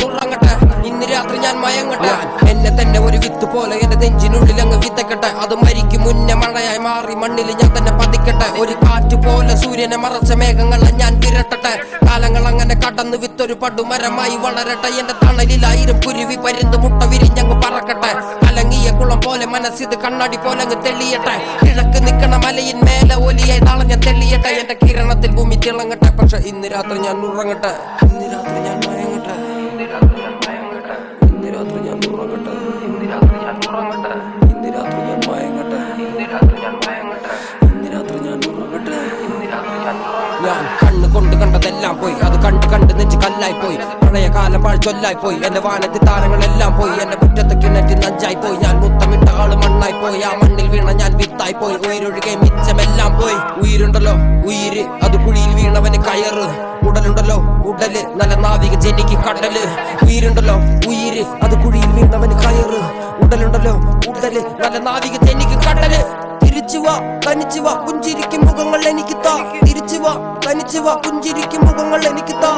ഉറങ്ങട്ടെ, ഇന്ന് രാത്രി ഞാൻ മയങ്ങട്ടെ. എന്നെ തന്നെ ഒരു വിത്ത് പോലെ എന്റെ നെഞ്ചിനുള്ളിൽ അങ്ങ് വിതക്കട്ടെ. അത് മരിക്കും മുന്നേ മഴയായി മാറി മണ്ണിൽ ഞാൻ തന്നെ പതിക്കട്ടെ. ഒരു കാറ്റ് പോലെ സൂര്യനെ മറച്ച മേഘങ്ങളെ ഞാൻ വിരട്ടട്ടെ. കാലങ്ങൾ അങ്ങനെ കടന്ന് വിത്തൊരു പടുമരമായി വളരട്ടെ. എന്റെ തണലിൽ 1000 കുരുവി പരുന്ത് മുട്ട വിരിഞ്ഞങ്ങ് പറക്കട്ടെ. കലങ്ങിയ കുളം പോലെ മനസ്സിത് കണ്ണാടി പോലെ അങ്ങ് തെളിയട്ടെ. കിഴക്ക് നിക്കണ മലയിൻ മേലെ ഒലിയായി തളഞ്ഞ തെളിയട്ടെ. എന്റെ കിരണത്തിൽ ഭൂമി തിളങ്ങട്ടെ. പക്ഷെ ഇന്ന് രാത്രി ഞാൻ ഉറങ്ങട്ടെ, ഇന്ന് രാത്രി ഞാൻ മയങ്ങട്ടെ, ഇന്ന് രാത്രി ഞാൻ മയങ്ങട്ടെ, ഇന്ന് രാത്രി ഞാൻ ഉറങ്ങട്ടെ, ഇന്ന് രാത്രി ഞാൻ ഉറങ്ങട്ടെ, ഇന്ന് രാത്രി ഞാൻ മയങ്ങട്ടെ, ഇന്ന് രാത്രി ഞാൻ മയങ്ങട്ടെ, ഇന്ന് രാത്രി ഞാൻ ഉറങ്ങട്ടെ, ഇന്ന് രാത്രി ഞാൻ ഉറങ്ങട്ടെ. ഞാൻ കണ്ണ് കൊണ്ട് കണ്ടതെല്ലാം പോയി, അത് കണ്ട് കണ്ട് നെഞ്ച് കല്ലായി പോയി. പഴയ കാലം പാഴ്ചൊല്ലായി പോയി. എന്റെ വാനത്തി താരങ്ങളെല്ലാം പോയി. എന്റെ മുറ്റത്ത് കിണറ്റി നഞ്ചായി പോയി. ഞാൻ മുത്തമിട്ട ആള് മണ്ണായി പോയി. ആ മണ്ണിൽ വീണ ഞാൻ വിത്തായി പോയി. ഉയരൊഴുകെ മിച്ചമെല്ലാം പോയി. ഉயிருണ്ടല്ലോ ഉയിര്, അത് കുഴിയിൽ വീണവന് കയറ്. ഉടലുണ്ടല്ലോ ഉടല്, നല്ല നാവിക ജനിക്ക് കടല്. ഉயிருണ്ടല്ലോ ഉയിര്, അത് കുഴിയിൽ വീണവന് കയറ്. ഉടലുണ്ടല്ലോ ഉടല്, നല്ല നാവിക ജനിക്ക് കടല്. തിരിച്ചുവാ തനിച്ചുവാ പുഞ്ചിരിക്കും മുഖങ്ങൾ എനിക്ക് താ. തിരിച്ചുവാ തനിച്ചുവാ പുഞ്ചിരിക്കും മുഖങ്ങൾ എനിക്ക് താ.